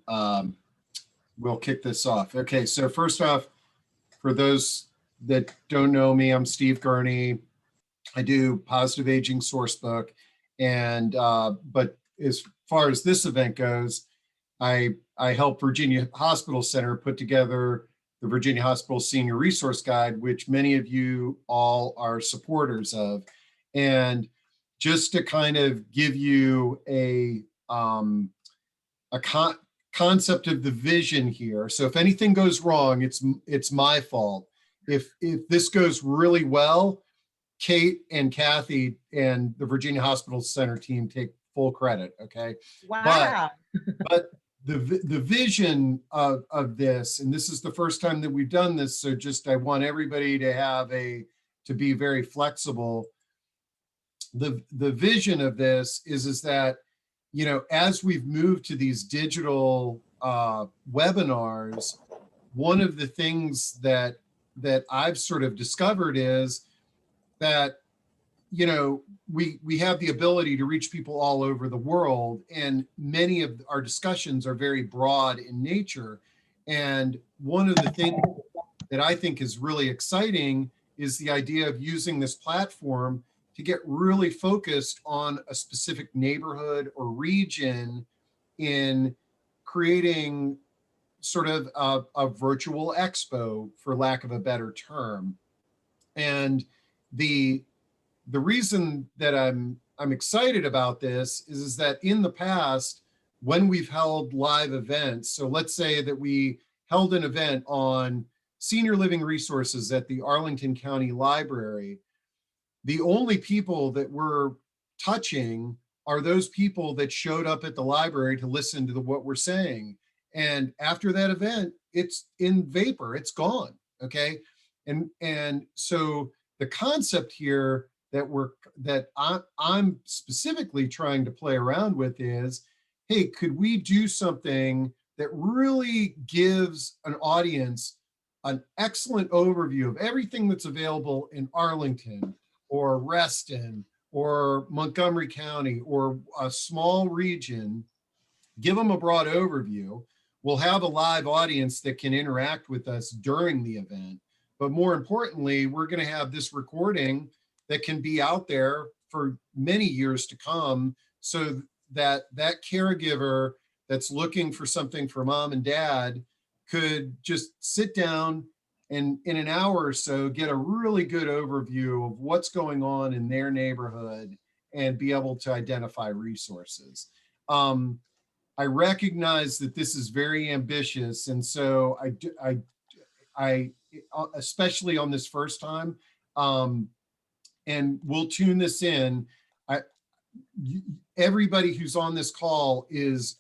then we'll kick this off. Okay, so first off, for those that don't know me, I'm Steve Gurney. I do Positive Aging Sourcebook, and but as far as this event goes, I help Virginia Hospital Center put together the Virginia Hospital Senior Resource Guide, which many of you all are supporters of. And just to kind of give you a concept of the vision here. So if anything goes wrong, it's my fault. If this goes really well, Kate and Kathy and the Virginia Hospital Center team take full credit. Okay. Wow. But the vision of this, and this is the first time that we've done this, so just I want everybody to be very flexible. The vision of this is that, you know, as we've moved to these digital webinars, one of the things that I've sort of discovered is that, you know, we have the ability to reach people all over the world, and many of our discussions are very broad in nature. And one of the things that I think is really exciting is the idea of using this platform to get really focused on a specific neighborhood or region in creating sort of a virtual expo, for lack of a better term. And the reason that I'm excited about this is that in the past, when we've held live events, so let's say that we held an event on senior living resources at the Arlington County Library, the only people that we're touching are those people that showed up at the library to listen to what we're saying. And after that event, it's in vapor, it's gone, okay? And so the concept here that I'm specifically trying to play around with is, hey, could we do something that really gives an audience an excellent overview of everything that's available in Arlington or Reston or Montgomery County or a small region, give them a broad overview. We'll have a live audience that can interact with us during the event. But more importantly, we're going to have this recording that can be out there for many years to come, so that that caregiver that's looking for something for mom and dad could just sit down and in an hour or so get a really good overview of what's going on in their neighborhood and be able to identify resources. I recognize that this is very ambitious, and so I especially on this first time, and we'll tune this in. Everybody who's on this call is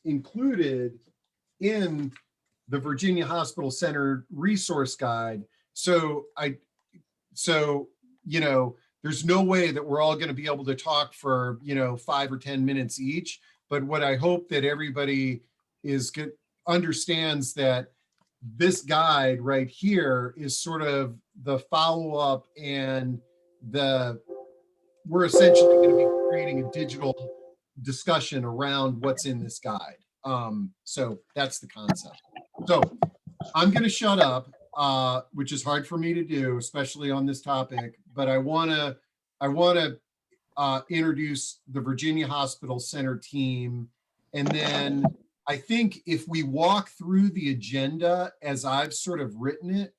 included in the Virginia Hospital Center Resource Guide. So you know, there's no way that we're all going to be able to talk for, you know, 5 or 10 minutes each. But what I hope that everybody understands that this guide right here is sort of the follow-up, and we're essentially going to be creating a digital discussion around what's in this guide. So that's the concept. So I'm going to shut up, which is hard for me to do, especially on this topic, but I want to introduce the Virginia Hospital Center team. And then I think if we walk through the agenda as I've sort of written it,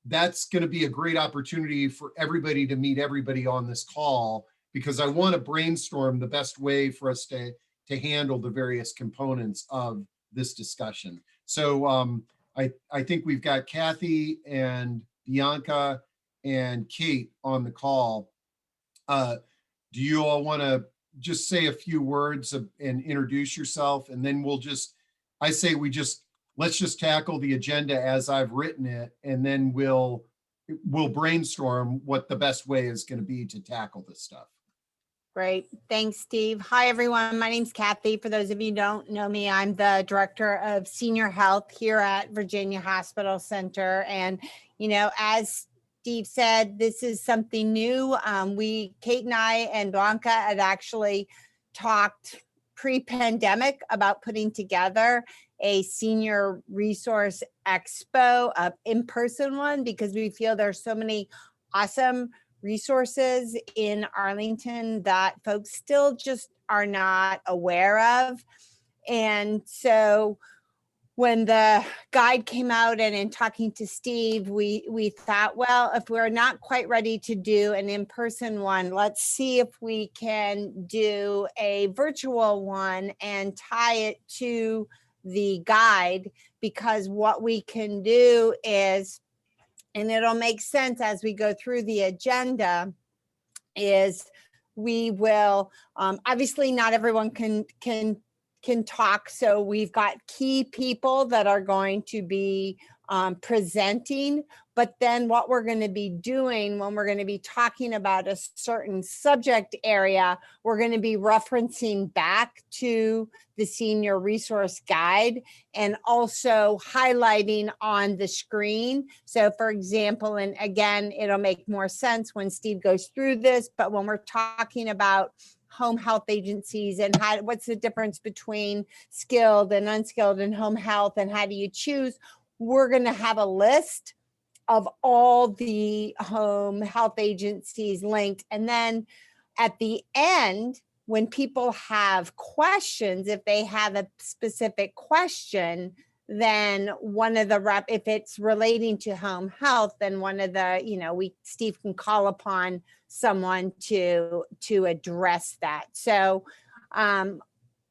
that's going to be a great opportunity for everybody to meet everybody on this call, because I want to brainstorm the best way for us to handle the various components of this discussion. So I think we've got Kathy and Bianca and Kate on the call. Do you all want to just say a few words and introduce yourself, and then let's just tackle the agenda as I've written it, and then we'll brainstorm what the best way is going to be to tackle this stuff. Great. Thanks, Steve. Hi, everyone. My name's Kathy. For those of you who don't know me, I'm the Director of Senior Health here at Virginia Hospital Center. And, you know, as Steve said, this is something new. Kate and I and Blanca had actually talked pre-pandemic about putting together a senior resource expo, in-person one, because we feel there's so many awesome resources in Arlington that folks still just are not aware of. And so when the guide came out and in talking to Steve, we thought, well, if we're not quite ready to do an in-person one, let's see if we can do a virtual one and tie it to the guide, because what we can do is, and it'll make sense as we go through the agenda, is we will, obviously not everyone can talk. So we've got key people that are going to be presenting, but then what we're going to be doing when we're going to be talking about a certain subject area, we're going to be referencing back to the senior resource guide and also highlighting on the screen. So for example, and again, it'll make more sense when Steve goes through this, but when we're talking about home health agencies and what's the difference between skilled and unskilled in home health and how do you choose, we're going to have a list of all the home health agencies linked. And then at the end, when people have questions, if they have a specific question, then one of the if it's relating to home health, then one of the, Steve can call upon someone to address that. So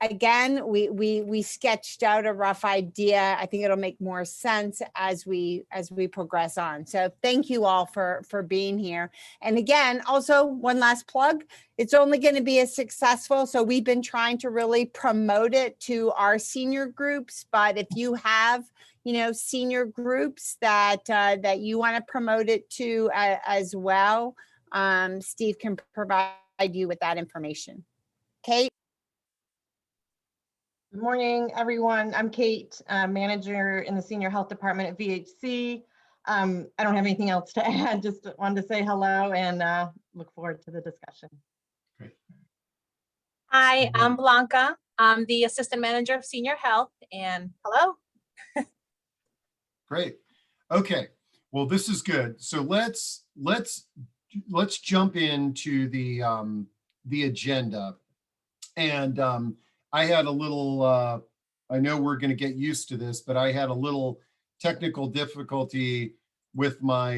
again, we sketched out a rough idea. I think it'll make more sense as we progress on. So thank you all for being here. And again, also one last plug, it's only going to be as successful. So we've been trying to really promote it to our senior groups, but if you have, senior groups that you want to promote it to as well, Steve can provide you with that information. Kate? Good morning, everyone. I'm Kate, manager in the senior health department at VHC. I don't have anything else to add, just wanted to say hello and look forward to the discussion. Great. Hi, I'm Blanca. I'm the assistant manager of senior health, and hello. Great. Okay. Well, this is good. So let's jump into the agenda. And I had a little, I know we're going to get used to this, but I had a little technical difficulty with my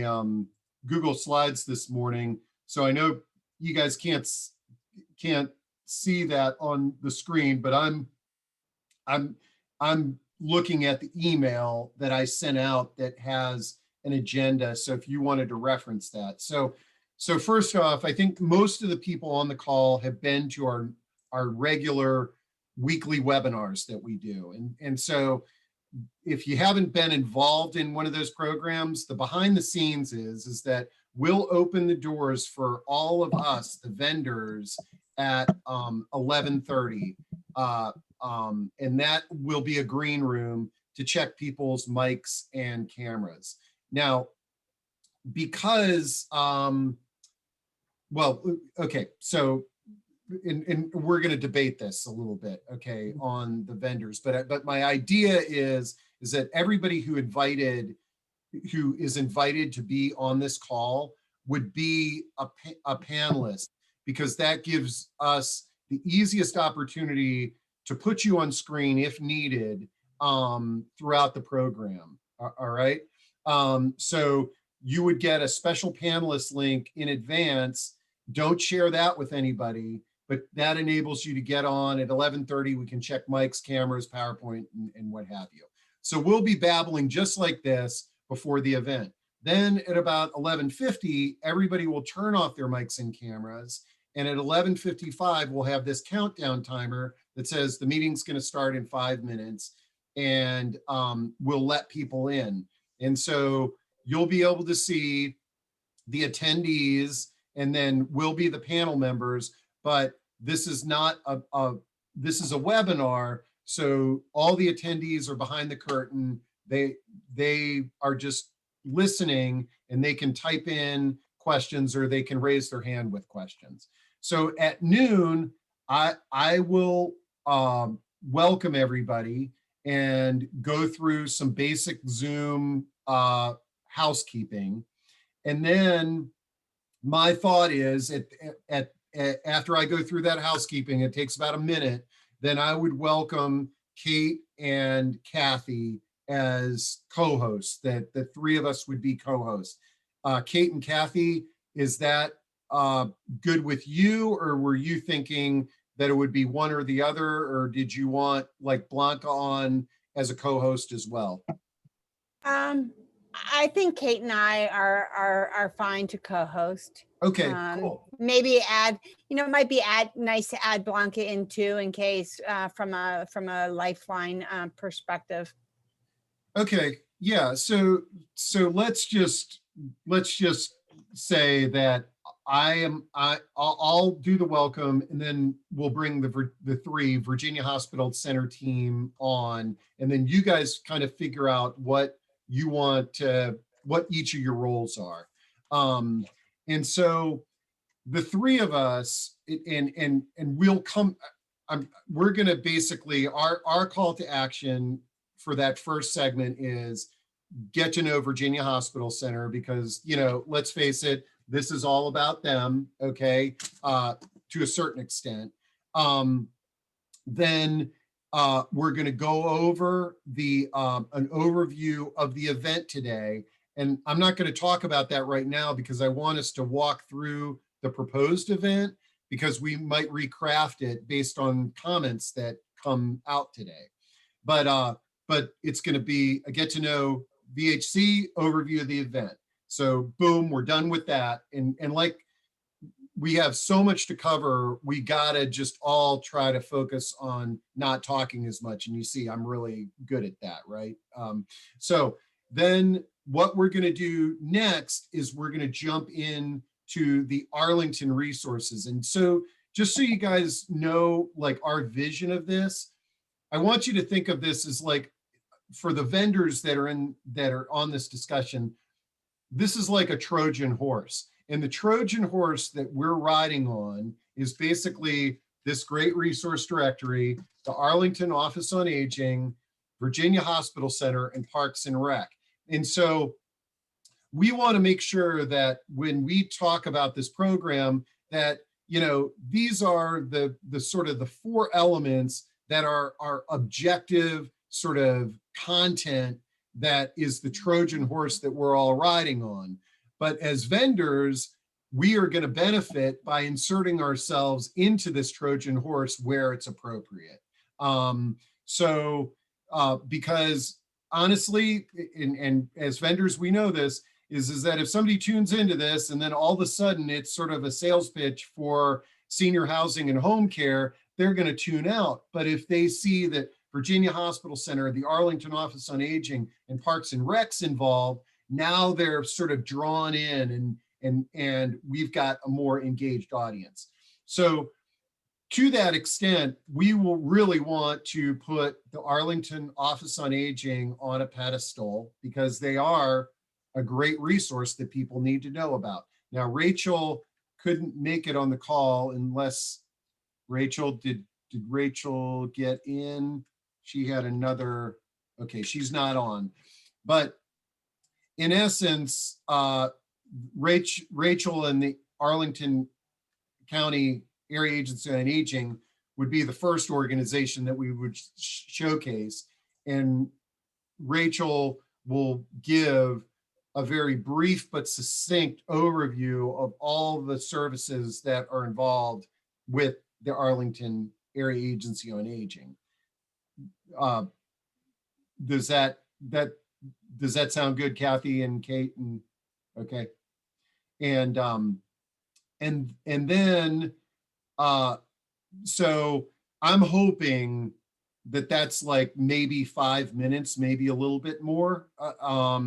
Google Slides this morning. So I know you guys can't see that on the screen, but I'm looking at the email that I sent out that has an agenda. So if you wanted to reference that. So first off, I think most of the people on the call have been to our regular weekly webinars that we do. And so if you haven't been involved in one of those programs, the behind the scenes is that we'll open the doors for all of us, the vendors, at 11:30. And that will be a green room to check people's mics and cameras. Now, because, well, okay, so and we're going to debate this a little bit, okay, on the vendors, but my idea is that everybody who is invited to be on this call would be a panelist, because that gives us the easiest opportunity to put you on screen if needed throughout the program. All right. So you would get a special panelist link in advance. Don't share that with anybody, but that enables you to get on at 11:30. We can check mics, cameras, PowerPoint, and what have you. So we'll be babbling just like this before the event. Then at about 11:50, everybody will turn off their mics and cameras. And at 11:55, we'll have this countdown timer that says the meeting's going to start in 5 minutes, and we'll let people in. And so you'll be able to see the attendees, and then we'll be the panel members. But this is not this is a webinar, so all the attendees are behind the curtain. They are just listening, and they can type in questions or they can raise their hand with questions. So at noon, I will welcome everybody and go through some basic Zoom housekeeping. And then my thought is after I go through that housekeeping, it takes about a minute, then I would welcome Kate and Kathy as co-hosts, that the three of us would be co-hosts. Kate and Kathy, is that good with you, or were you thinking that it would be one or the other, or did you want like Blanca on as a co-host as well? I think Kate and I are fine to co-host. Okay, cool. Maybe add, it might be nice to add Blanca in too, in case from a Lifeline perspective. Okay, yeah. So let's just say that I'll do the welcome, and then we'll bring the three Virginia Hospital Center team on, and then you guys kind of figure out what you want to, what each of your roles are. And so the three of us, and we'll come, we're going to basically, our call to action for that first segment is get to know Virginia Hospital Center, because, let's face it, this is all about them, okay, to a certain extent. Then we're going to go over an overview of the event today. And I'm not going to talk about that right now because I want us to walk through the proposed event, because we might recraft it based on comments that come out today. But it's going to be a get to know VHC overview of the event. So boom, we're done with that. And like, we have so much to cover, we gotta just all try to focus on not talking as much. And you see, I'm really good at that, right? So then what we're gonna do next is we're gonna jump in to the Arlington resources. And so just so you guys know, like, our vision of this, I want you to think of this as like, for the vendors that are on this discussion, this is like a Trojan horse. And the Trojan horse that we're riding on is basically this great resource directory, the Arlington Office on Aging, Virginia Hospital Center, and Parks and Rec. And so we want to make sure that when we talk about this program, that, these are the sort of the four elements that are objective sort of content that is the Trojan horse that we're all riding on. But as vendors, we are going to benefit by inserting ourselves into this Trojan horse where it's appropriate. Because honestly, and as vendors, we know this, is that if somebody tunes into this and then all of a sudden it's sort of a sales pitch for senior housing and home care, they're going to tune out. But if they see that Virginia Hospital Center, the Arlington Office on Aging, and Parks and Rec's involved, now they're sort of drawn in, and we've got a more engaged audience. So to that extent, we will really want to put the Arlington Office on Aging on a pedestal, because they are a great resource that people need to know about. Now, Rachel couldn't make it on the call unless Rachel, did Rachel get in? She had another, okay, she's not on. But in essence, Rachel and the Arlington County Area Agency on Aging would be the first organization that we would showcase. And Rachel will give a very brief but succinct overview of all the services that are involved with the Arlington Area Agency on Aging. Does that sound good, Kathy and Kate? And okay, and then so I'm hoping that that's like maybe 5 minutes, maybe a little bit more.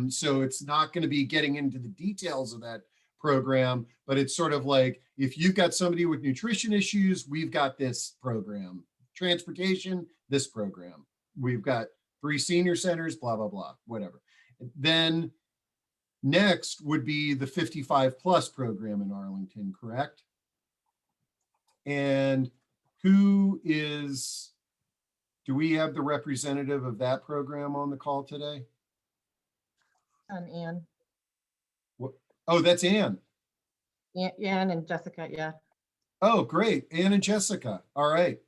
So it's not going to be getting into the details of that program, but it's sort of like, if you've got somebody with nutrition issues, we've got this program. Transportation, this program. We've got 3 senior centers, blah, blah, blah, whatever. Then next would be the 55 plus program in Arlington, correct? And who is do we have the representative of that program on the call today? Ann. Oh, that's Ann. Ann and Jessica, yeah. Oh, great. Ann and Jessica. All right.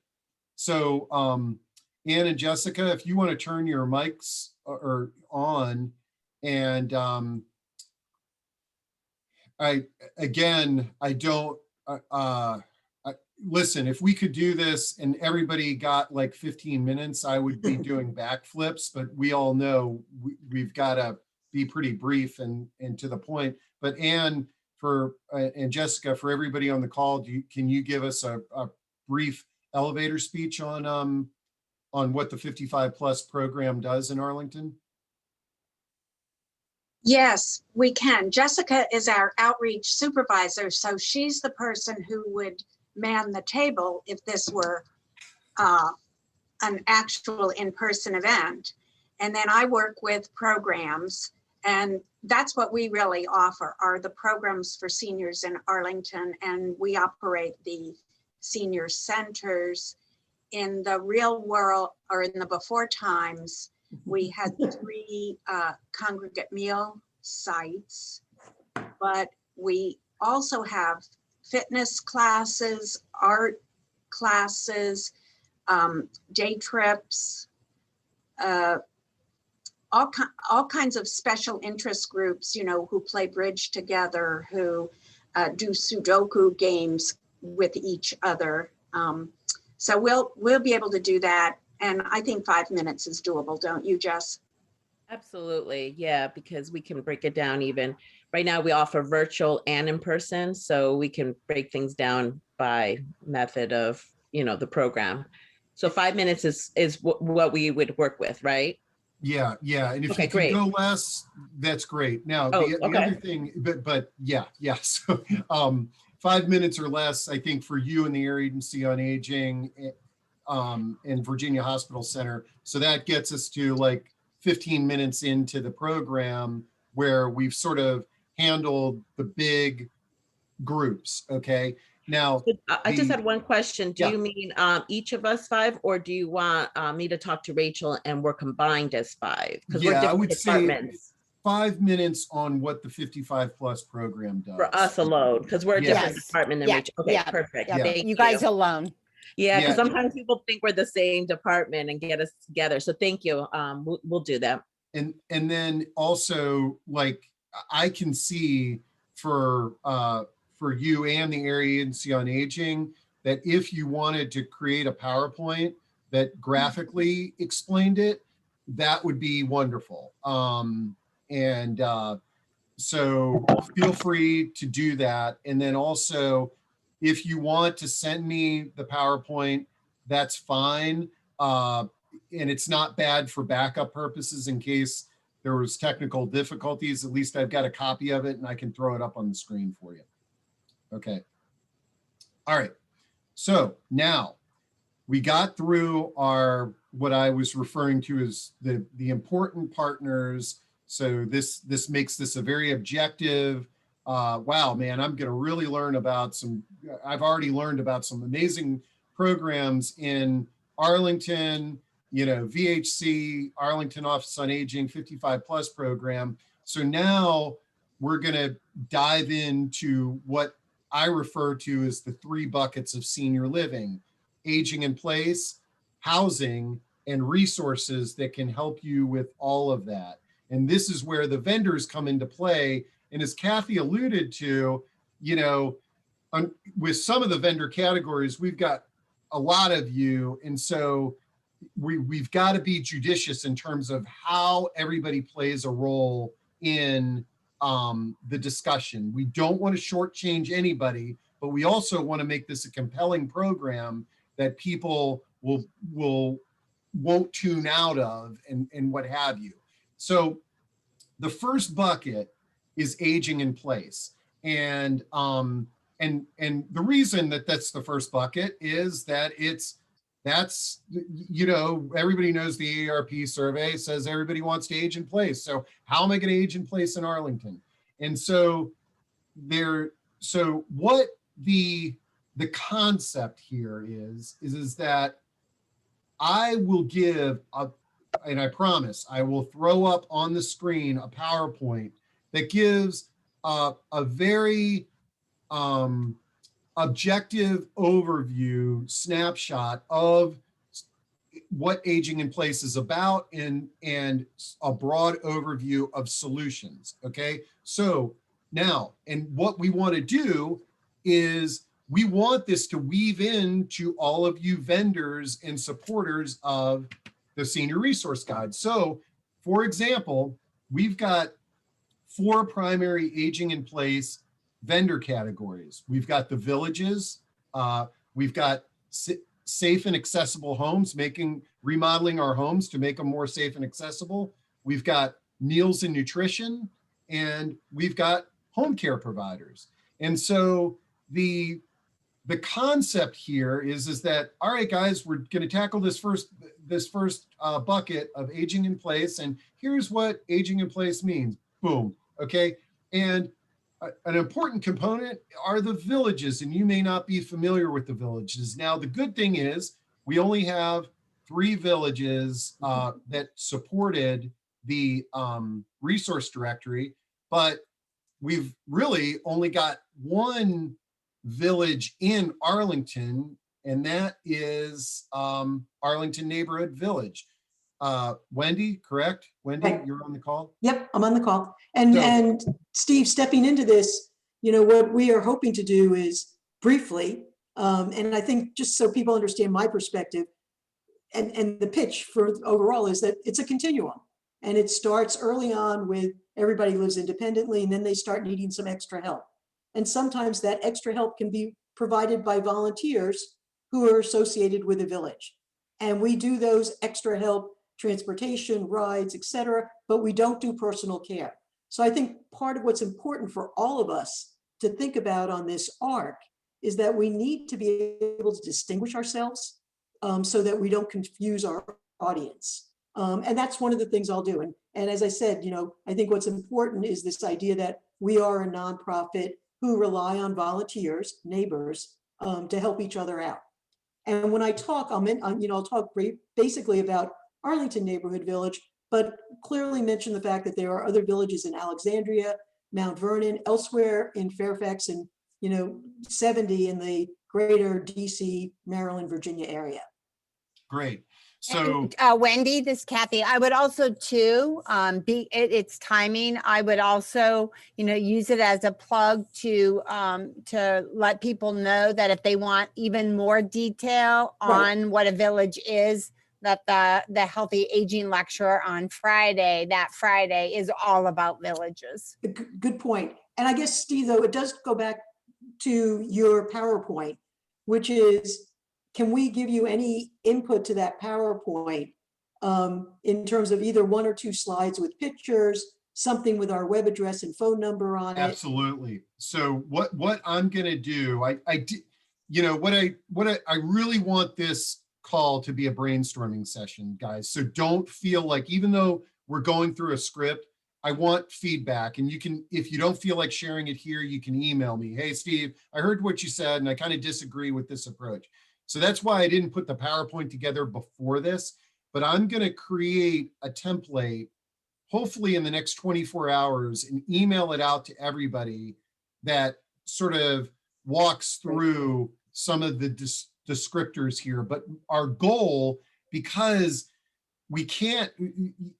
So Ann and Jessica, if you want to turn your mics or on, and I don't listen, if we could do this and everybody got like 15 minutes, I would be doing backflips, but we all know we've got to be pretty brief and to the point. But Ann and Jessica, for everybody on the call, can you give us a brief elevator speech on what the 55 plus program does in Arlington? Yes, we can. Jessica is our outreach supervisor, so she's the person who would man the table if this were an actual in-person event. And then I work with programs, and that's what we really offer, are the programs for seniors in Arlington, and we operate the senior centers. In the real world, or in the before times, we had 3 congregate meal sites, but we also have fitness classes, art classes, day trips, all kinds of special interest groups, you know, who play bridge together, who do Sudoku games with each other. So we'll be able to do that. And I think 5 minutes is doable, don't you, Jess? Absolutely. Yeah, because we can break it down even. Right now we offer virtual and in person, so we can break things down by method of, you know, the program. So 5 minutes is what we would work with, right? Yeah. And if Okay, you can great. go less, that's great. Now, the okay. other thing, but yeah. So 5 minutes or less, I think for you and the Area Agency on Aging and Virginia Hospital Center. So that gets us to like 15 minutes into the program where we've sort of handled the big groups. Okay. Now, I just had one question. Do Yeah. you mean each of us 5, or do you want me to talk to Rachel and we're combined as 5? Because we're I different would say departments. 5 minutes on what the 55 plus program does. For us alone, because we're a different Yes. department than Yeah, Rachel. Okay, yeah, perfect. Yeah, Thank you guys alone. Yeah, because Yeah. sometimes people think we're the same department and get us together. So thank you. We'll do that. And then also, like, I can see for you and the Area Agency on Aging that if you wanted to create a PowerPoint that graphically explained it, that would be wonderful. So feel free to do that. And then also, if you want to send me the PowerPoint, that's fine. And it's not bad for backup purposes in case there was technical difficulties. At least I've got a copy of it and I can throw it up on the screen for you. Okay. All right. So now we got through what I was referring to as the important partners. So this makes this a very objective, wow, man, I'm going to really learn about I've already learned about some amazing programs in Arlington, you know, VHC, Arlington Office on Aging, 55 plus program. So now we're going to dive into what I refer to as the 3 buckets of senior living: aging in place, housing, and resources that can help you with all of that. And this is where the vendors come into play. And as Kathy alluded to, you know, with some of the vendor categories, we've got a lot of you. And so we've got to be judicious in terms of how everybody plays a role in the discussion. We don't want to shortchange anybody, but we also want to make this a compelling program that people won't tune out of and what have you. So the first bucket is aging in place. And the reason that that's the first bucket is that that's, you know, everybody knows the AARP survey says everybody wants to age in place. So how am I going to age in place in Arlington? And so what the concept here is that I will give a, and I promise I will throw up on the screen a PowerPoint that gives a very objective overview snapshot of what aging in place is about and a broad overview of solutions. Okay, so now, and what we want to do is we want this to weave into all of you vendors and supporters of the Senior Resource Guide. So, for example, we've got 4 primary aging in place vendor categories. We've got the villages, we've got safe and accessible homes, remodeling our homes to make them more safe and accessible. We've got meals and nutrition, and we've got home care providers. And so the concept here is that, all right, guys, we're going to tackle this first bucket of aging in place, and here's what aging in place means. Boom. Okay. And an important component are the villages, and you may not be familiar with the villages. Now, the good thing is we only have 3 villages that supported the resource directory, but we've really only got 1 village in Arlington, and that is Arlington Neighborhood Village. Wendy, correct? Wendy, Right. you're on the call? Yep, I'm on the call. And, So- and Steve, stepping into this, what we are hoping to do is briefly, and I think just so people understand my perspective, and the pitch for overall is that it's a continuum. And it starts early on with everybody lives independently, and then they start needing some extra help. And sometimes that extra help can be provided by volunteers who are associated with a village. And we do those extra help, transportation, rides, etc., but we don't do personal care. So I think part of what's important for all of us to think about on this arc is that we need to be able to distinguish ourselves so that we don't confuse our audience. And that's one of the things I'll do. And as I said, I think what's important is this idea that we are a nonprofit who rely on volunteers, neighbors, to help each other out. And when I talk, I'll talk basically about Arlington Neighborhood Village, but clearly mention the fact that there are other villages in Alexandria, Mount Vernon, elsewhere in Fairfax, and 70 in the greater DC, Maryland, Virginia area. Great. So Wendy, this is Kathy. I would also too, it's timing. I would also, use it as a plug to let people know that if they want even more detail on what a village is, that the Healthy Aging Lecture on Friday, that Friday, is all about villages. Good point. And I guess, Steve, though, it does go back to your PowerPoint, which is, can we give you any input to that PowerPoint in terms of either 1 or 2 slides with pictures, something with our web address and phone number on it? absolutely. So what I'm going to do, I really want this call to be a brainstorming session, guys. So don't feel like, even though we're going through a script, I want feedback. And you can, if you don't feel like sharing it here, you can email me. Hey, Steve, I heard what you said, and I kind of disagree with this approach. So that's why I didn't put the PowerPoint together before this, but I'm going to create a template, hopefully in the next 24 hours, and email it out to everybody that sort of walks through some of the descriptors here. But our goal, because we can't,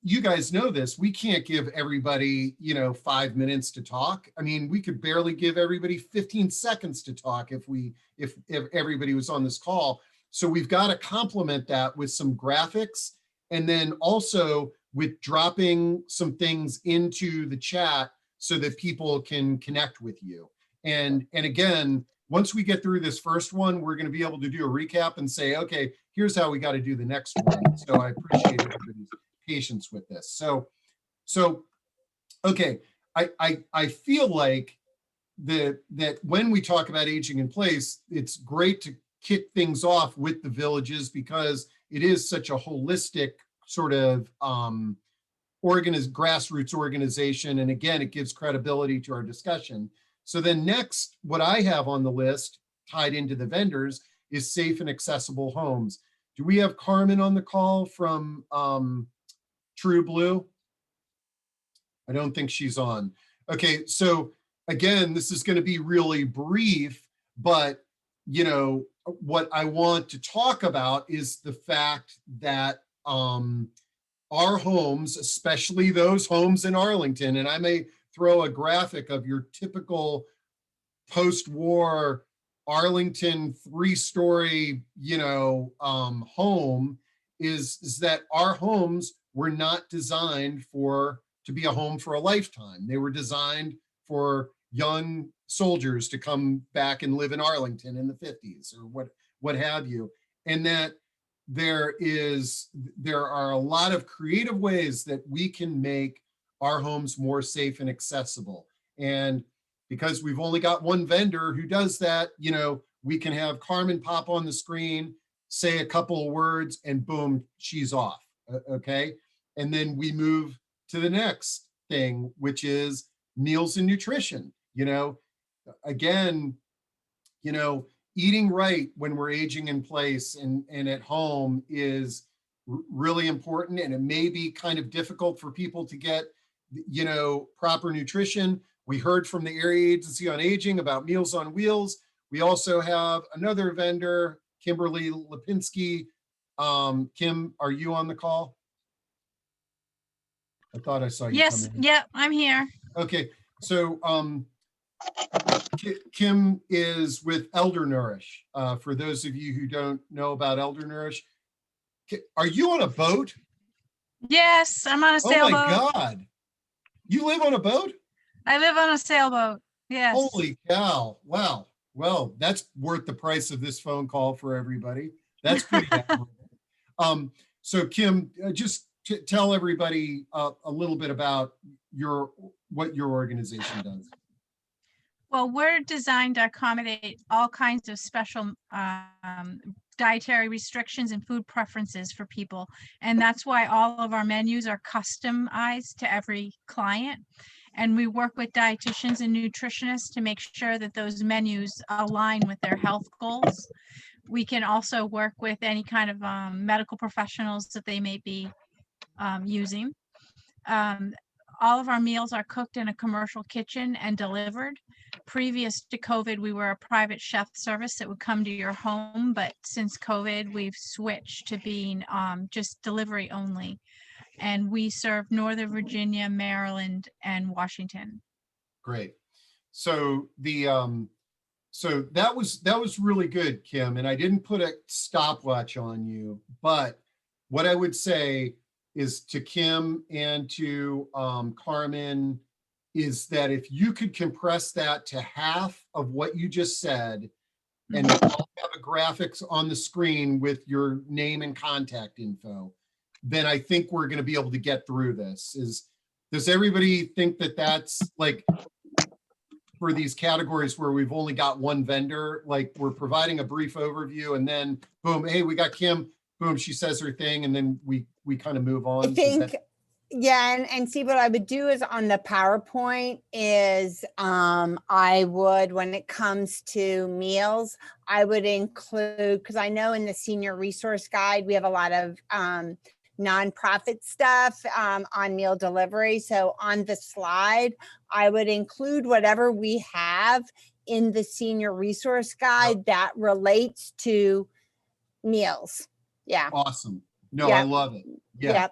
you guys know this, we can't give everybody, 5 minutes to talk. I mean, we could barely give everybody 15 seconds to talk if everybody was on this call. So we've got to complement that with some graphics, and then also with dropping some things into the chat so that people can connect with you. And again, once we get through this first one, we're going to be able to do a recap and say, okay, here's how we got to do the next one. So I appreciate everybody's patience with this. So okay, I feel like that when we talk about aging in place, it's great to kick things off with the villages, because it is such a holistic sort of grassroots organization. And again, it gives credibility to our discussion. So then next, what I have on the list tied into the vendors is safe and accessible homes. Do we have Carmen on the call from True Blue? I don't think she's on. Okay, so again, this is going to be really brief, but you know, what I want to talk about is the fact that our homes, especially those homes in Arlington, and I may throw a graphic of your typical post-war Arlington 3-story, you know, home, is that our homes were not designed to be a home for a lifetime. They were designed for young soldiers to come back and live in Arlington in the 50s or what have you. And that there are a lot of creative ways that we can make our homes more safe and accessible. And because we've only got one vendor who does that, you know, we can have Carmen pop on the screen, say a couple of words, and boom, she's off. Okay. And then we move to the next thing, which is meals and nutrition. You know, again, you know, eating right when we're aging in place and at home is really important. And it may be kind of difficult for people to get, you know, proper nutrition. We heard from the Area Agency on Aging about Meals on Wheels. We also have another vendor, Kimberly Lipinski. Kim, are you on the call? I thought I saw you. Yes, come in. yeah, I'm here. Okay, so Kim is with Elder Nourish. For those of you who don't know about Elder Nourish, are you on a boat? Yes, I'm on a Oh sailboat. my God. You live on a boat? I live on a sailboat. Yes. Holy cow. Wow. Well, that's worth the price of this phone call for everybody. That's pretty admirable. So Kim, just tell everybody a little bit about what your organization does. Well, we're designed to accommodate all kinds of special dietary restrictions and food preferences for people. And that's why all of our menus are customized to every client. And we work with dietitians and nutritionists to make sure that those menus align with their health goals. We can also work with any kind of medical professionals that they may be using. All of our meals are cooked in a commercial kitchen and delivered. Previous to COVID, we were a private chef service that would come to your home, but since COVID, we've switched to being just delivery only. And we serve Northern Virginia, Maryland, and Washington. Great. So so that was really good, Kim. And I didn't put a stopwatch on you, but what I would say is to Kim and to Carmen is that if you could compress that to half of what you just said, and have a graphics on the screen with your name and contact info, then I think we're going to be able to get through this. Does everybody think that that's like, for these categories where we've only got one vendor, like we're providing a brief overview and then boom, hey, we got Kim, boom, she says her thing, and then we kind of move on? I think, yeah, and see, what I would do is on the PowerPoint is I would, when it comes to meals, I would include, because I know in the senior resource guide, we have a lot of nonprofit stuff on meal delivery. So on the slide, I would include whatever we have in the senior resource guide that relates to meals. Yeah. Awesome. No, Yeah. I love it. Yeah. Yep.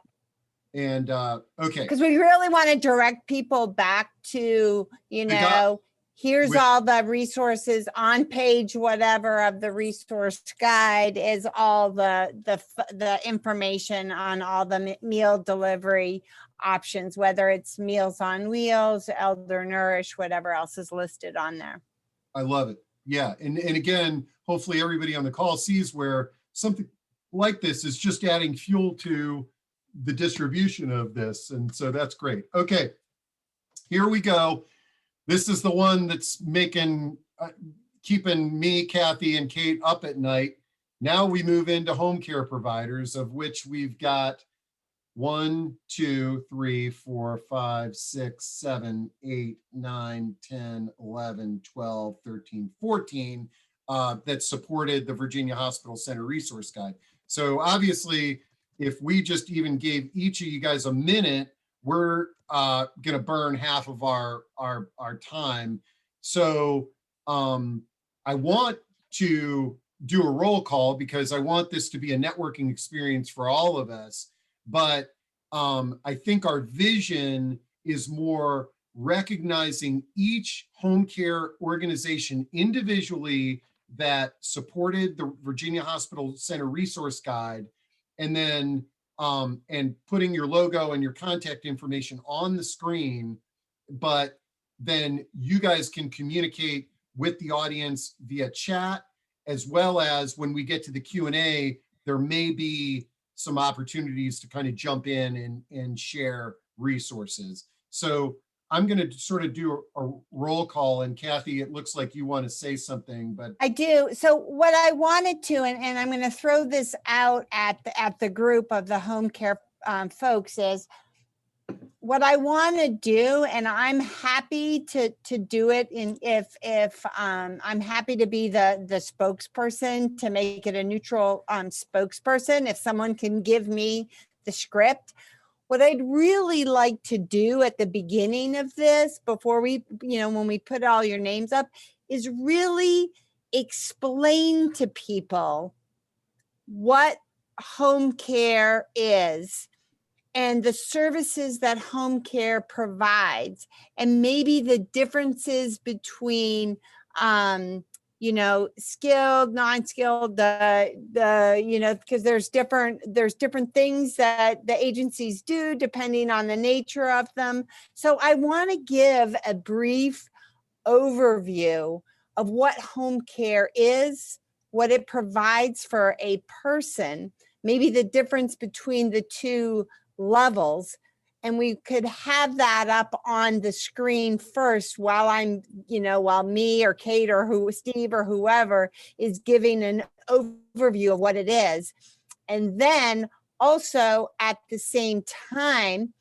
And okay. Because we really want to direct people back to, you know, here's all the resources on page whatever of the resource guide is all the information on all the meal delivery options, whether it's Meals on Wheels, Elder Nourish, whatever else is listed on there. I love it. Yeah. And again, hopefully everybody on the call sees where something like this is just adding fuel to the distribution of this. And so that's great. Okay, here we go. This is the one that's keeping me, Kathy, and Kate up at night. Now we move into home care providers, of which we've got 1, 2, 3, 4, 5, 6, 7, 8, 9, 10, 11, 12, 13, 14 that supported the Virginia Hospital Center Resource Guide. So obviously, if we just even gave each of you guys a minute, we're gonna burn half of our time. So I want to do a roll call because I want this to be a networking experience for all of us. But I think our vision is more recognizing each home care organization individually that supported the Virginia Hospital Center Resource Guide, and then and putting your logo and your contact information on the screen, but then you guys can communicate with the audience via chat, as well as when we get to the Q&A, there may be some opportunities to kind of jump in and share resources. So I'm going to sort of do a roll call, and Kathy, it looks like you want to say something, but I do. So what I wanted to, and I'm going to throw this out at the group of the home care folks, is what I want to do, and I'm happy to do it. If I'm happy to be the spokesperson, to make it a neutral spokesperson. If someone can give me the script. What I'd really like to do at the beginning of this, before we, when we put all your names up, is really explain to people what home care is and the services that home care provides, and maybe the differences between skilled, non-skilled, because there's different things that the agencies do depending on the nature of them. So I want to give a brief overview of what home care is, what it provides for a person, maybe the difference between the two levels. And we could have that up on the screen first while while me or Kate or Steve or whoever is giving an overview of what it is. And then also at the same time,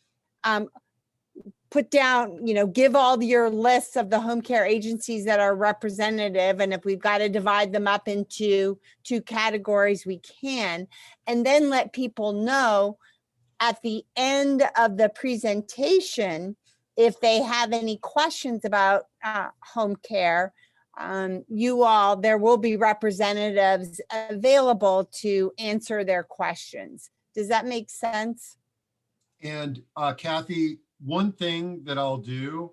put down, give all your lists of the home care agencies that are representative. And if we've got to divide them up into 2 categories, we can. And then let people know at the end of the presentation, if they have any questions about home care, there will be representatives available to answer their questions. Does that make sense? And Kathy, one thing that I'll do,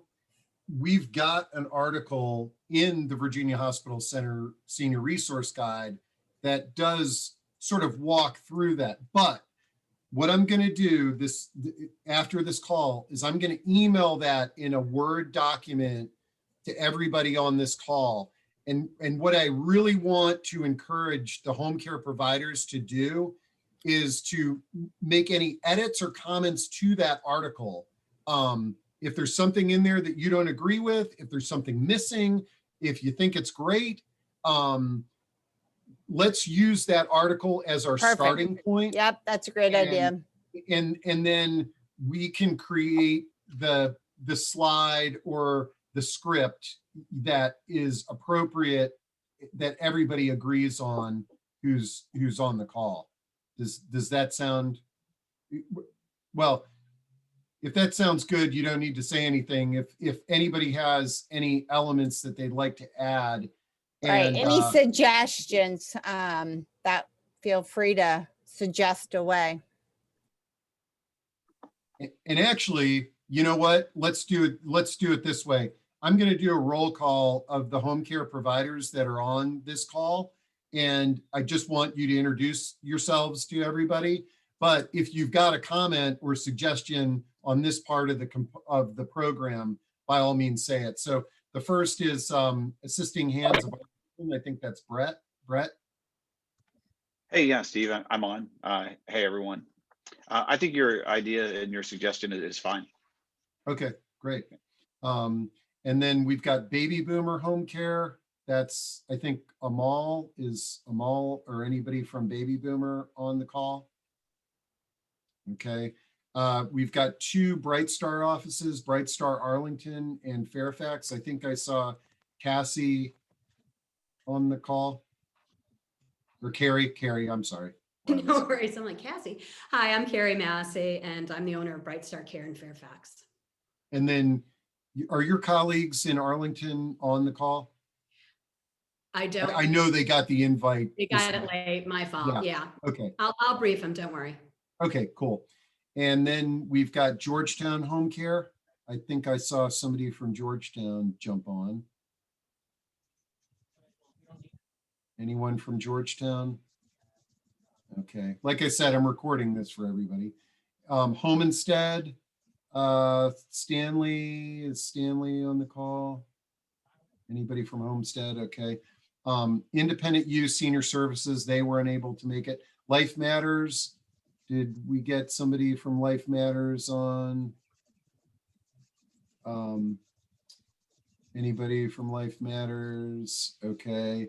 we've got an article in the Virginia Hospital Center Senior Resource Guide that does sort of walk through that. But what I'm going to do after this call is I'm going to email that in a Word document to everybody on this call. And what I really want to encourage the home care providers to do is to make any edits or comments to that article. If there's something in there that you don't agree with, if there's something missing, if you think it's great, let's use that article as our Perfect. Starting point. Yep, that's a great idea. And then we can create the slide or the script that is appropriate, that everybody agrees on who's on the call. Does that sound, well, if that sounds good, you don't need to say anything. If anybody has any elements that they'd like to add. Right, any suggestions, that feel free to suggest away. And actually, you know what? Let's do it this way. I'm going to do a roll call of the home care providers that are on this call. And I just want you to introduce yourselves to everybody. But if you've got a comment or suggestion on this part of the program, by all means say it. So the first is assisting hands of Arlington. I think that's Brett. Hey, yeah, Steve, I'm on. Hey, everyone. I think your idea and your suggestion is fine. Okay, great. And then we've got baby boomer home care. That's, I think Amal or anybody from baby boomer on the call. Okay. We've got 2 Bright Star offices, Bright Star Arlington and Fairfax. I think I saw Cassie on the call. Or Carrie, I'm sorry. No worries. I'm like, Cassie. Hi, I'm Carrie Massey, and I'm the owner of Bright Star Care in Fairfax. And then are your colleagues in Arlington on the call? I don't. I know they got the invite. They got it late. My fault. Yeah. Okay. I'll brief them. Don't worry. Okay, cool. And then we've got Georgetown Home Care. I think I saw somebody from Georgetown jump on. Anyone from Georgetown? Okay, like I said, I'm recording this for everybody. Home Instead, Stanley, is Stanley on the call? Anybody from Homestead? Okay. Independent Use Senior Services, they were unable to make it. Life Matters, did we get somebody from Life Matters on? Anybody from Life Matters? Okay.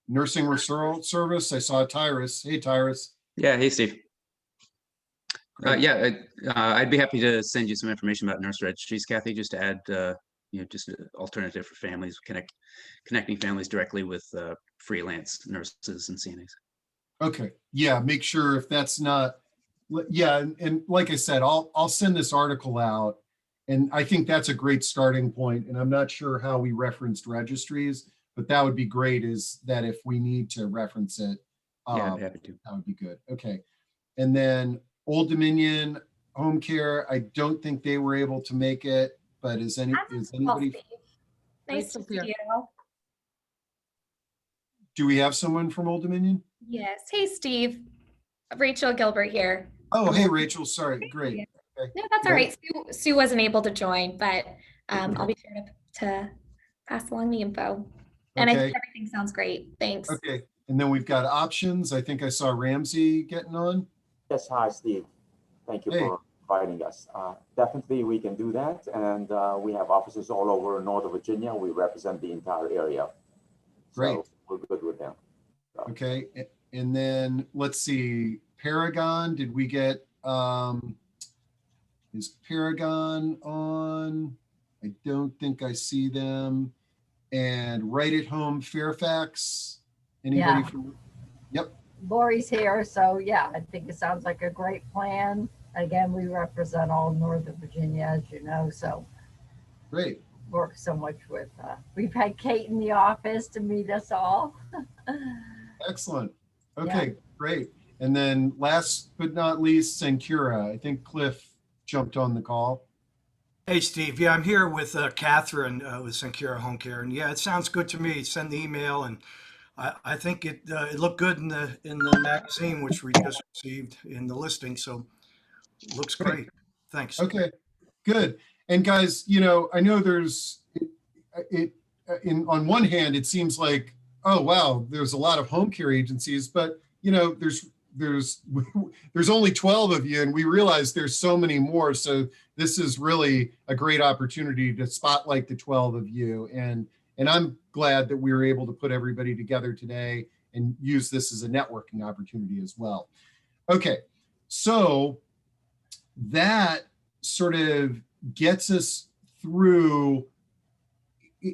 Nursing Referral Service, I saw Tyrus. Hey, Tyrus. Yeah, hey, Steve. Great. Yeah, I'd be happy to send you some information about nurse registries, Kathy, just to add, just an alternative for families, connecting families directly with freelance nurses and CNAs. Okay, yeah, make sure if that's not, yeah, and like I said, I'll send this article out, and I think that's a great starting point, and I'm not sure how we referenced registries, but that would be great, is that if we need to reference it, Yeah, I'd be happy to. that would be good. Okay, and then Old Dominion Home Care, I don't think they were able to make it, but is anybody? Nice to see you. Do we have someone from Old Dominion? Yes. Hey, Steve. Rachel Gilbert here. Oh, hey, Rachel. Sorry. Great. Okay. No, that's all right. Sue wasn't able to join, but I'll be sure to pass along the info. And I Okay. think everything sounds great. Thanks. Okay. And then we've got options. I think I saw Ramsey getting on. Yes, hi, Steve. Thank you Hey. for inviting us. Definitely, we can do that. And we have offices all over Northern Virginia. We represent the entire area. Great. So we're good with them. Okay. And then let's see, Paragon, did we get, is Paragon on? I don't think I see them. And Right at Home Fairfax, anybody Yeah. from? Yep. Lori's here, so yeah, I think it sounds like a great plan. Again, we represent all Northern Virginia, as you know, so Great. work so much with, we've had Kate in the office to meet us all. Excellent. Okay, great. And then last but not least, Sencura. I think Cliff jumped on the call. Hey, Steve. Yeah, I'm here with Catherine with Sencura Home Care, and yeah, it sounds good to me. Send the email, and I think it looked good in the magazine, which we just received in the listing. So looks great. Thanks. Okay, good. And guys, I know there's on one hand, it seems like, oh wow, there's a lot of home care agencies, but there's only 12 of you, and we realize there's so many more. So this is really a great opportunity to spotlight the 12 of you. And I'm glad that we were able to put everybody together today and use this as a networking opportunity as well. Okay, so that sort of gets us through.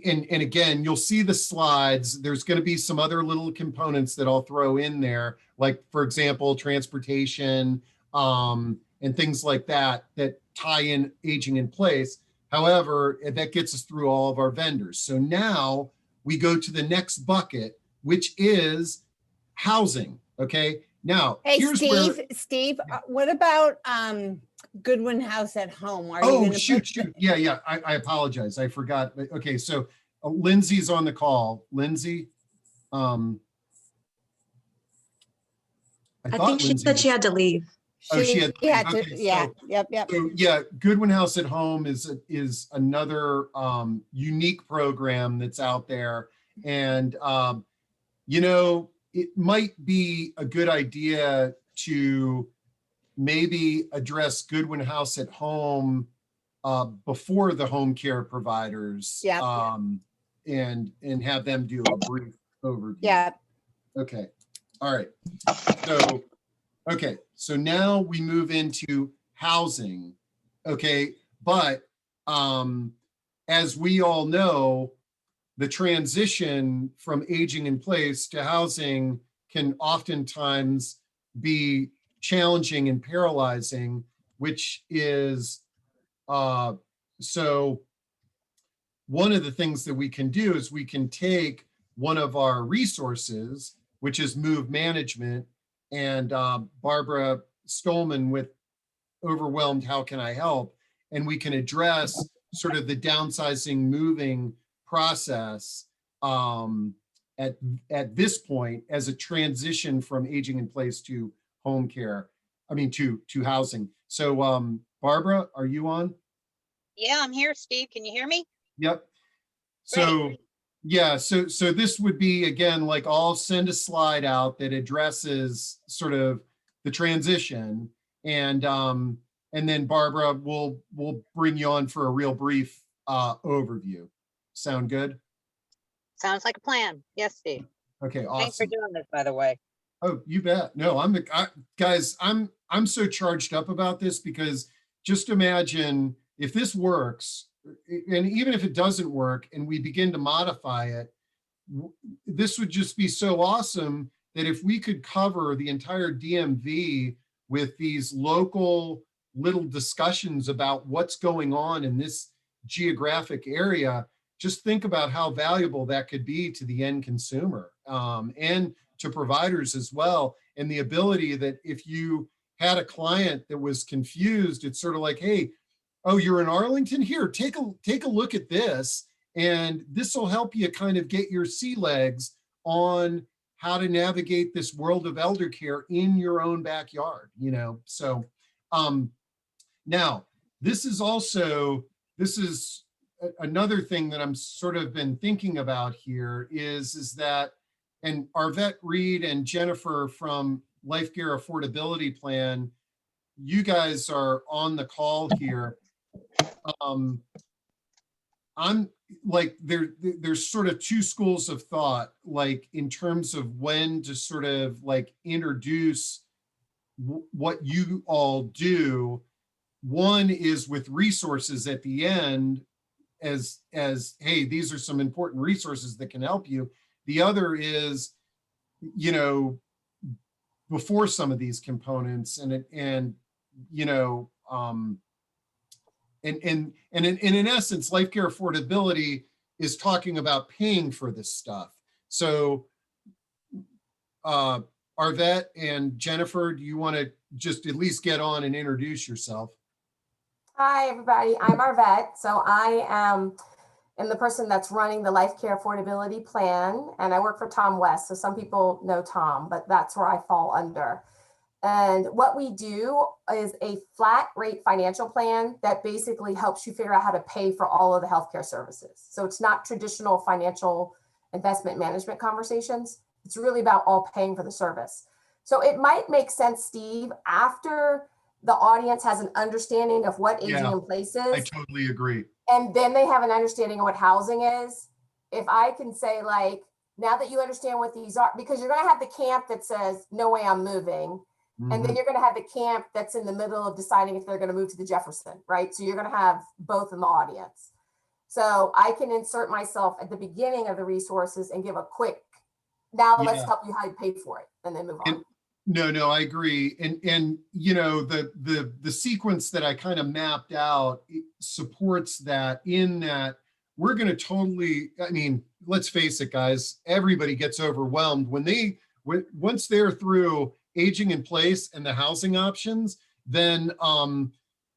And again, you'll see the slides. There's going to be some other little components that I'll throw in there, like, for example, transportation and things like that tie in aging in place. However, that gets us through all of our vendors. So now we go to the next bucket, which is housing. Okay. Now, Hey, here's Steve, what about Goodwin House at Home? Are you Oh, gonna shoot. Yeah. I apologize. I forgot. But okay, so Lindsay's on the call. Lindsay. I think she said she had to leave. She had to, okay, yeah, so- yep. So yeah, Goodwin House at Home is another unique program that's out there, and it might be a good idea to maybe address Goodwin House at Home before the home care providers, and have them do a brief overview. Yeah. Okay. All right. So now we move into housing. Okay. But as we all know, the transition from aging in place to housing can oftentimes be challenging and paralyzing, which is, so one of the things that we can do is we can take one of our resources, which is move management, and Barbara Stolman with Overwhelmed, How Can I Help? And we can address sort of the downsizing, moving process at this point as a transition from aging in place to home care, to housing. So Barbara, are you on? Yeah, I'm here, Steve. Can you hear me? Yep. So yeah, so this would be, again, like, I'll send a slide out that addresses sort of the transition, and then Barbara will bring you on for a real brief overview. Sound good? Sounds like a plan. Yes, Steve. Okay, Thanks for awesome. doing this, by the way. Oh, you bet. No, guys, I'm so charged up about this, because just imagine if this works, and even if it doesn't work and we begin to modify it, this would just be so awesome that if we could cover the entire DMV with these local little discussions about what's going on in this geographic area. Just think about how valuable that could be to the end consumer, and to providers as well. And the ability that if you had a client that was confused, it's sort of like, hey, oh, you're in Arlington? Here, take a look at this. And this will help you kind of get your sea legs on how to navigate this world of elder care in your own backyard, So now, this is another thing that I'm sort of been thinking about here is that, and Arvette Reed and Jennifer from Life Care Affordability Plan, you guys are on the call here. I'm like, there's sort of two schools of thought, like in terms of when to sort of like introduce what you all do. One is with resources at the end as, hey, these are some important resources that can help you. The other is, before some of these components, and in essence, life care affordability is talking about paying for this stuff. So Arvette and Jennifer, do you want to just at least get on and introduce yourself? Hi, everybody. I'm Arvette. So I am the person that's running the Life Care Affordability Plan, and I work for Tom West. So some people know Tom, but that's where I fall under. And what we do is a flat rate financial plan that basically helps you figure out how to pay for all of the healthcare services. So it's not traditional financial investment management conversations. It's really about all paying for the service. So it might make sense, Steve, after the audience has an understanding of what aging in place is. I totally agree. And then they have an understanding of what housing is. If I can say, like, now that you understand what these are, because you're going to have the camp that says, no way I'm moving. And then you're going to have the camp that's in the middle of deciding if they're going to move to the Jefferson, right? So you're going to have both in the audience. So I can insert myself at the beginning of the resources and give a quick, now let's help you how to pay for it, and then move on. No, I agree. And the sequence that I kind of mapped out supports that, in that we're going to totally, let's face it, guys, everybody gets overwhelmed once they're through aging in place and the housing options, then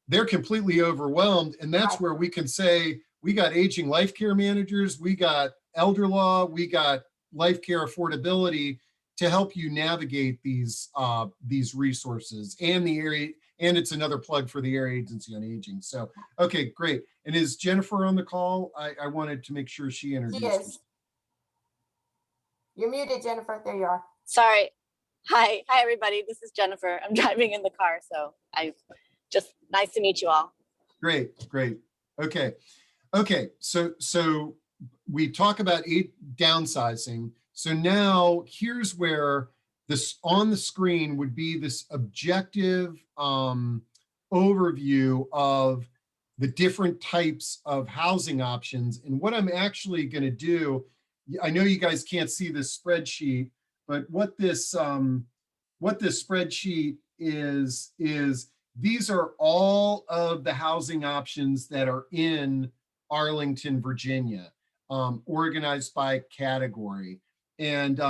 they're completely overwhelmed. And that's where we can say, we got aging life care managers, we got elder law, we got life care affordability to help you navigate these resources and the area. And it's another plug for the Area Agency on Aging. So, okay, great. And is Jennifer on the call? I wanted to make sure she introduced herself. You're muted, Jennifer. There you are. Sorry. Hi, everybody. This is Jennifer. I'm driving in the car, so nice to meet you all. Great. Okay. So we talk about downsizing. So now here's where this on the screen would be this objective overview of the different types of housing options. And what I'm actually going to do, I know you guys can't see this spreadsheet, but what this spreadsheet is these are all of the housing options that are in Arlington, Virginia, organized by category. And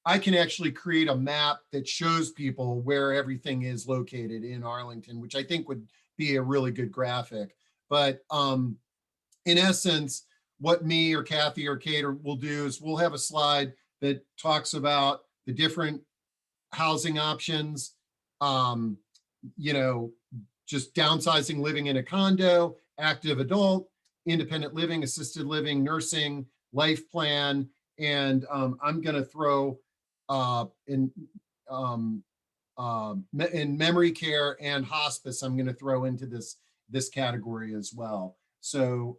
I can actually create a map that shows people where everything is located in Arlington, which I think would be a really good graphic. But in essence, what me or Kathy or Kate will do is we'll have a slide that talks about the different housing options, you know, just downsizing, living in a condo, active adult, independent living, assisted living, nursing, life plan, and I'm going to throw in memory care and hospice, I'm going to throw into this category as well. So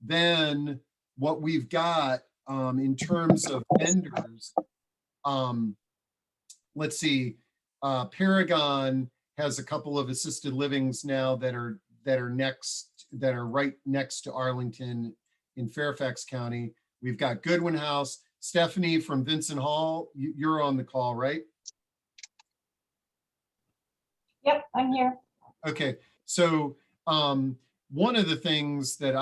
then what we've got in terms of vendors, let's see, Paragon has a couple of assisted livings now that are right next to Arlington in Fairfax County. We've got Goodwin House. Stephanie from Vincent Hall, you're on the call, right? Yep, I'm here. Okay, so one of the things that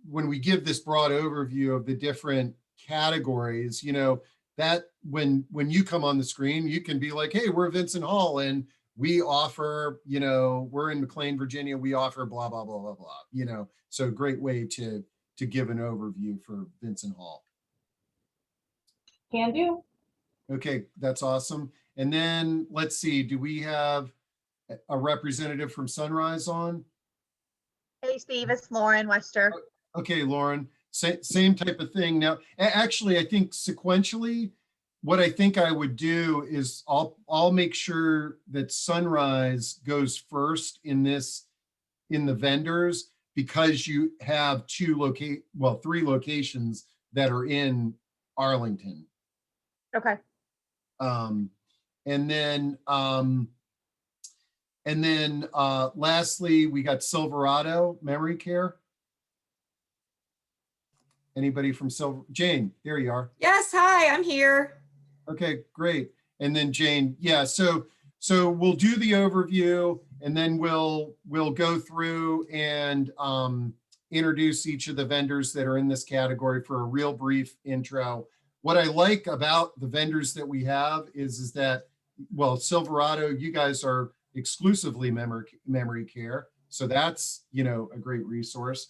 when we give this broad overview of the different categories, that when you come on the screen, you can be like, hey, we're Vincent Hall and we offer, we're in McLean, Virginia, we offer blah, blah, blah, blah, blah, so a great way to give an overview for Vincent Hall. Can do. Okay, that's awesome. And then let's see, do we have a representative from Sunrise on? Hey, Steve, it's Lauren Wester. Okay, Lauren, same type of thing. Now, actually, I think sequentially, what I think I would do is I'll make sure that Sunrise goes first in the vendors, because you have three locations that are in Arlington. Okay. And then lastly, we got Silverado Memory Care. Anybody from Jane, there you are. Yes, hi, I'm here. Okay, great. And then Jane, yeah, so we'll do the overview and then we'll go through and introduce each of the vendors that are in this category for a real brief intro. What I like about the vendors that we have is that, well, Silverado, you guys are exclusively memory care. So that's, a great resource.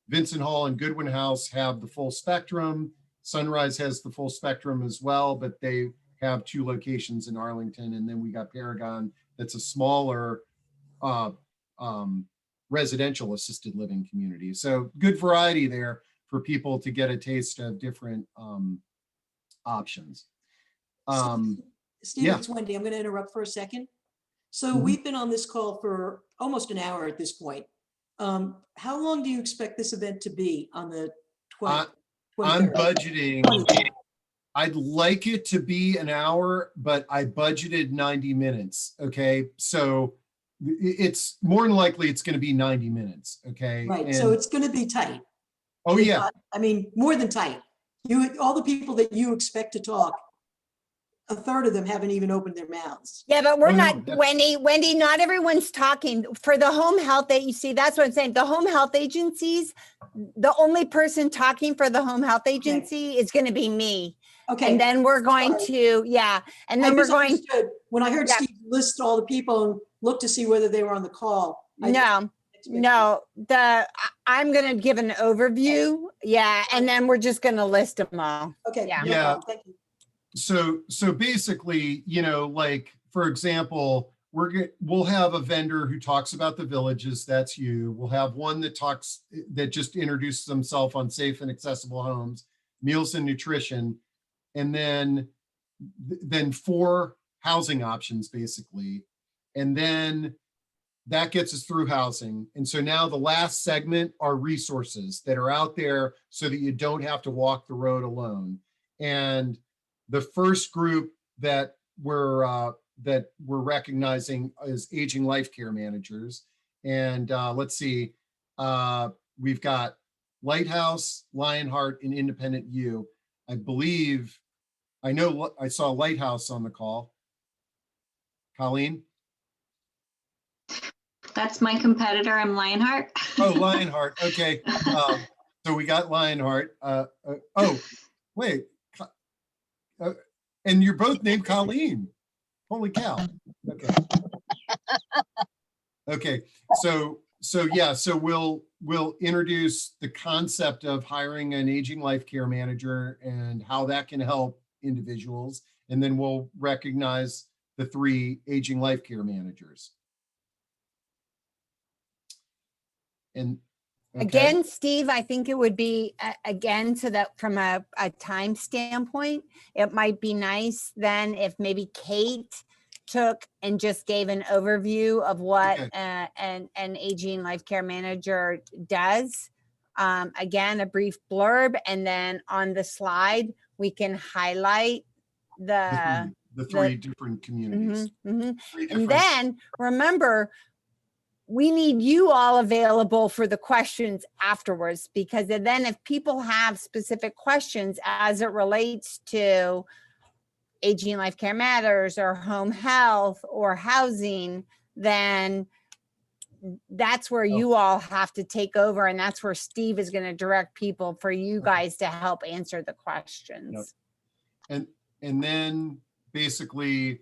Vincent Hall and Goodwin House have the full spectrum. Sunrise has the full spectrum as well, but they have 2 locations in Arlington. And then we got Paragon, that's a smaller residential assisted living community. So good variety there for people to get a taste of different options. Steve, yeah. It's Wendy. I'm going to interrupt for a second. So we've been on this call for almost an hour at this point. How long do you expect this event to be on the 20th? I'm budgeting. I'd like it to be an hour, but I budgeted 90 minutes. Okay. So it's more than likely it's going to be 90 minutes. Okay. Right. So it's going to be tight. Oh, yeah. I mean, more than tight. All the people that you expect to talk, a third of them haven't even opened their mouths. Yeah, but we're not, Wendy, not everyone's talking. For the home health agency, that's what I'm saying. The home health agencies, the only person talking for the home health agency is going to be me. Okay. And then we're going to, and then we're going. When I heard Steve list all the people and look to see whether they were on the call. I'm going to give an overview. Yeah. And then we're just going to list them all. Okay. Yeah. Thank you. So basically, like, for example, we'll have a vendor who talks about the villages. That's you. We'll have one that just introduces themselves on safe and accessible homes, meals and nutrition, and then 4 housing options basically. And then that gets us through housing. And so now the last segment are resources that are out there so that you don't have to walk the road alone. And the first group that we're recognizing is aging life care managers. And let's see, we've got Lighthouse, Lionheart, and Independent U. I believe, I know, I saw Lighthouse on the call. Colleen? That's my competitor. I'm Lionheart. Oh, Lionheart. Okay. So we got Lionheart. Oh, wait. And you're both named Colleen. Holy cow. Okay. Okay. So yeah, so we'll introduce the concept of hiring an aging life care manager and how that can help individuals. And then we'll recognize the 3 aging life care managers. And okay. Again, Steve, I think it would be, again, so that from a time standpoint, it might be nice then if maybe Kate took and just gave an overview of what an aging life care manager does. Again, a brief blurb, and then on the slide, we can highlight the 3 different communities. 3 And different- then remember, we need you all available for the questions afterwards, because then if people have specific questions as it relates to aging life care matters or home health or housing, then that's where you all have to take over. And that's where Steve is going to direct people for you guys to help answer the questions. Yep. And then basically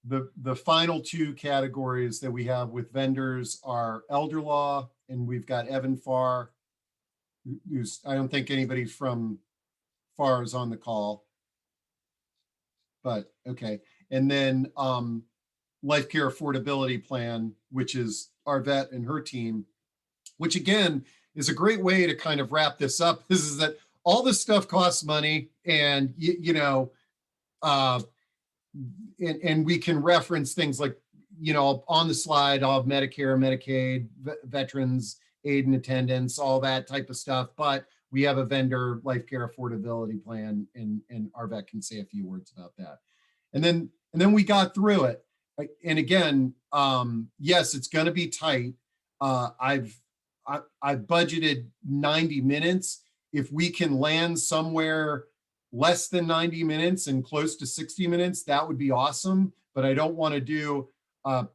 the final 2 categories that we have with vendors are elder law, and we've got Evan Farr, who's, I don't think anybody from Farr is on the call, but okay. And then life care affordability plan, which is Arvette and her team, which again is a great way to kind of wrap this up. This is that all this stuff costs money, and you know, and we can reference things like, you know, on the slide, I'll have Medicare, Medicaid, veterans, aid and attendance, all that type of stuff. But we have a vendor life care affordability plan, and Arvette can say a few words about that. And then we got through it. And again, yes, it's going to be tight. I've budgeted 90 minutes. If we can land somewhere less than 90 minutes and close to 60 minutes, that would be awesome. But I don't want to do a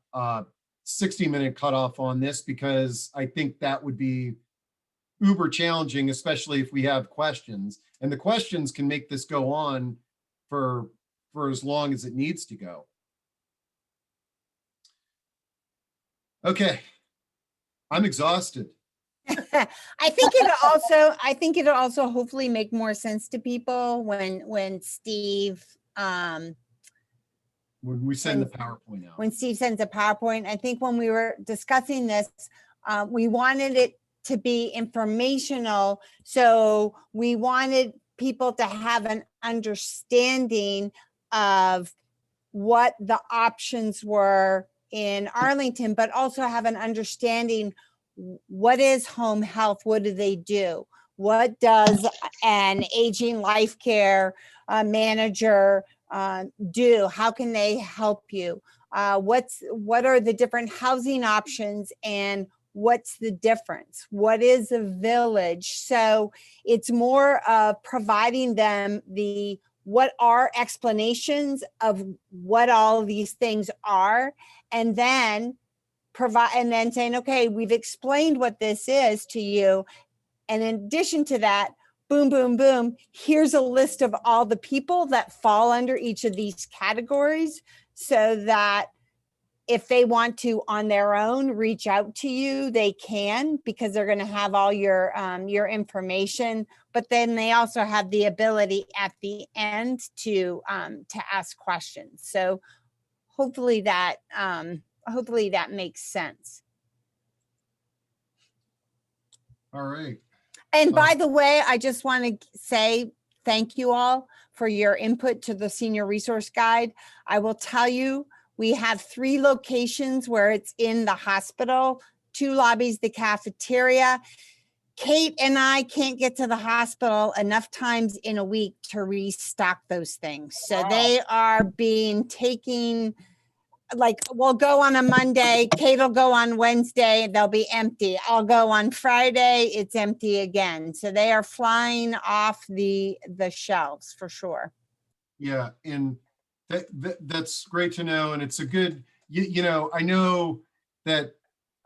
60-minute cutoff on this, because I think that would be uber challenging, especially if we have questions. And the questions can make this go on for as long as it needs to go. Okay, I'm exhausted. I think it'll also hopefully make more sense to people when Steve When we send the PowerPoint out. when Steve sends a PowerPoint. I think when we were discussing this, we wanted it to be informational. So we wanted people to have an understanding of what the options were in Arlington, but also have an understanding, what is home health? What do they do? What does an aging life care manager do? How can they help you? What are the different housing options, and what's the difference? What is a village? So it's more of providing them what are explanations of what all of these things are, and then saying, okay, we've explained what this is to you. And in addition to that, boom, boom, boom, here's a list of all the people that fall under each of these categories, so that if they want to on their own reach out to you, they can, because they're going to have all your information. But then they also have the ability at the end to ask questions. So hopefully that makes sense. All right. And by the way, I just want to say thank you all for your input to the senior resource guide. I will tell you, we have 3 locations where it's in the hospital, 2 lobbies, the cafeteria. Kate and I can't get to the hospital enough times in a week to restock those things. So they are being taken like we'll go on a Monday, Kate will go on Wednesday, they'll be empty. I'll go on Friday, it's empty again. So they are flying off the shelves for sure. Yeah, and that's great to know. And it's a good, you know, I know that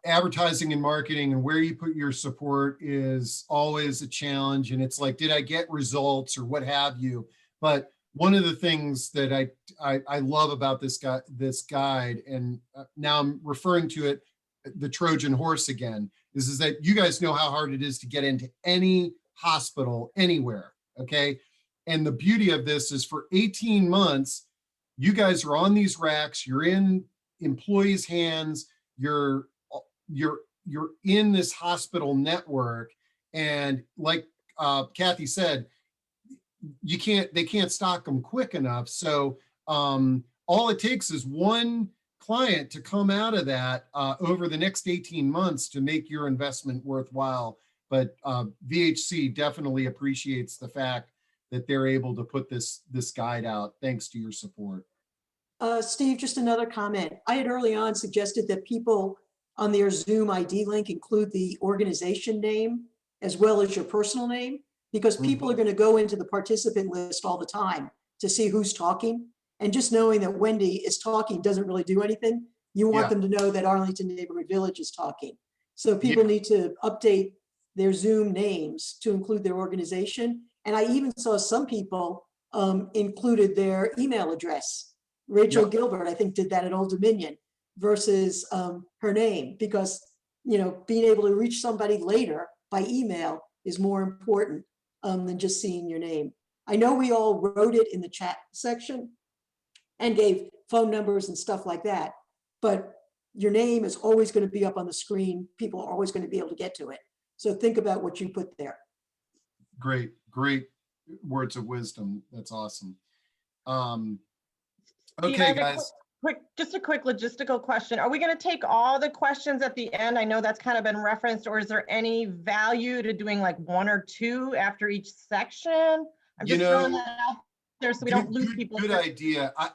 advertising and marketing and where you put your support is always a challenge. And it's like, did I get results or what have you? But one of the things that I love about this guide, and now I'm referring to it, the Trojan horse again, is that you guys know how hard it is to get into any hospital anywhere. Okay. And the beauty of this is for 18 months, you guys are on these racks, you're in employees' hands, you're in this hospital network. And like Kathy said, they can't stock them quick enough. So all it takes is one client to come out of that over the next 18 months to make your investment worthwhile. But VHC definitely appreciates the fact that they're able to put this guide out thanks to your support. Steve, just another comment. I had early on suggested that people on their Zoom ID link include the organization name as well as your personal name, because people are going to go into the participant list all the time to see who's talking. And just knowing that Wendy is talking doesn't really do anything. You want them to know that Arlington Neighborhood Village is talking. So people need to update their Zoom names to include their organization. And I even saw some people included their email address. Rachel Gilbert, I think, did that at Old Dominion versus her name, because, you know, being able to reach somebody later by email is more important than just seeing your name. I know we all wrote it in the chat section and gave phone numbers and stuff like that, but your name is always going to be up on the screen. People are always going to be able to get to it. So think about what you put there. Great words of wisdom. That's awesome. Okay, guys. Just a quick logistical question. Are we going to take all the questions at the end? I know that's kind of been referenced, or is there any value to doing like one or two after each section? I'm just throwing that out there so we don't lose people. Good idea. I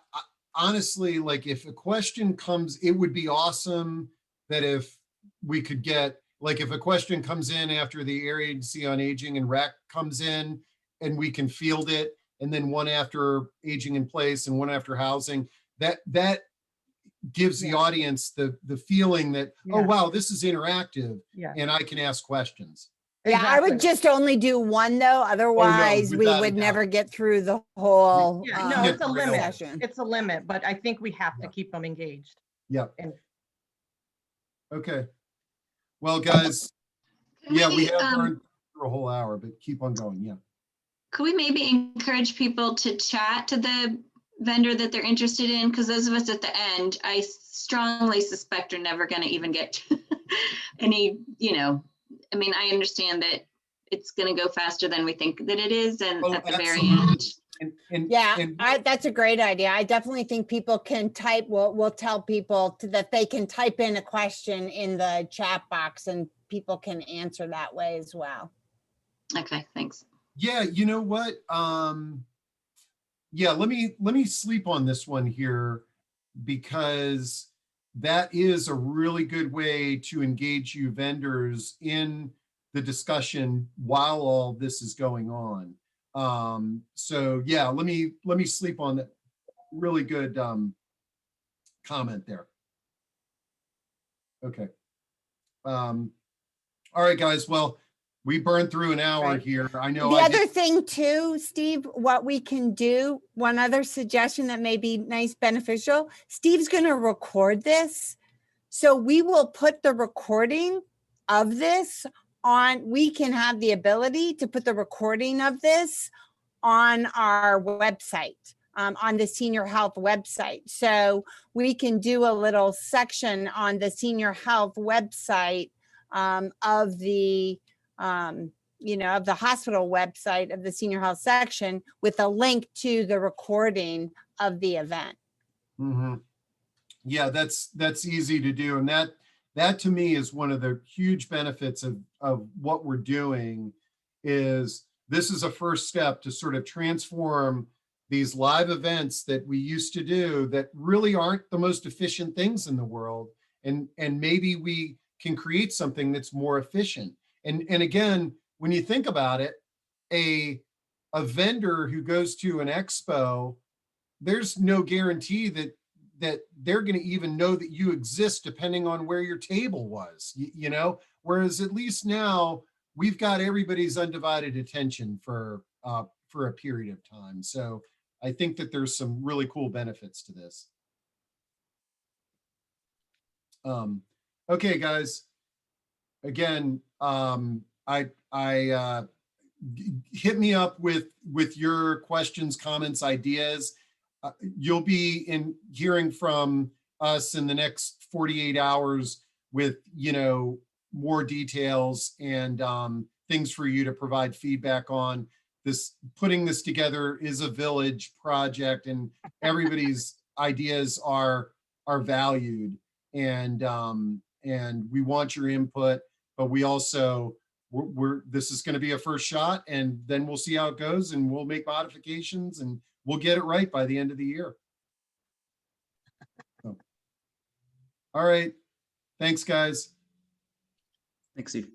honestly, like, if a question comes, it would be awesome that if we could get, like, if a question comes in after the Area Agency on Aging and REC comes in, and we can field it, and then one after Aging in Place and one after Housing, that gives the audience the feeling that, oh, wow, this is interactive, and I can ask questions. Yeah, I would just only do one though. Otherwise, we would never get through the whole. No, it's a limit. It's a limit, but I think we have to keep them engaged. Yep. Okay. Well, guys, we have burned through a whole hour, but keep on going. Yeah. Could we maybe encourage people to chat to the vendor that they're interested in? Because those of us at the end, I strongly suspect are never going to even get any, you know, I mean, I understand that it's going to go faster than we think that it is. And at the very end. That's a great idea. I definitely think people can type, we'll tell people that they can type in a question in the chat box and people can answer that way as well. Okay, thanks. Yeah, you know what? Yeah, let me sleep on this one here, because that is a really good way to engage you vendors in the discussion while all this is going on. So yeah, let me sleep on that. Really good comment there. Okay. All right, guys. Well, we burned through an hour here. I know. The other thing too, Steve, what we can do, one other suggestion that may be nice, beneficial, Steve's going to record this. So we will put the recording of this on, we can have the ability to put the recording of this on our website, on the Senior Health website. So we can do a little section on the Senior Health website of the, you know, of the hospital website of the Senior Health section with a link to the recording of the event. Mm-hmm. Yeah, that's easy to do. And that to me is one of the huge benefits of what we're doing. Is this is a first step to sort of transform these live events that we used to do that really aren't the most efficient things in the world. And maybe we can create something that's more efficient. And again, when you think about it, a vendor who goes to an expo, there's no guarantee that they're going to even know that you exist depending on where your table was, you know, whereas at least now we've got everybody's undivided attention for a period of time. So I think that there's some really cool benefits to this. Okay, guys. Again, hit me up with your questions, comments, ideas. You'll be hearing from us in the next 48 hours with, you know, more details and things for you to provide feedback on. Putting this together is a village project, and everybody's ideas are valued, and we want your input, but we also this is going to be a first shot, and then we'll see how it goes, and we'll make modifications, and we'll get it right by the end of the year. So, all right. Thanks, guys. Thanks, Steve.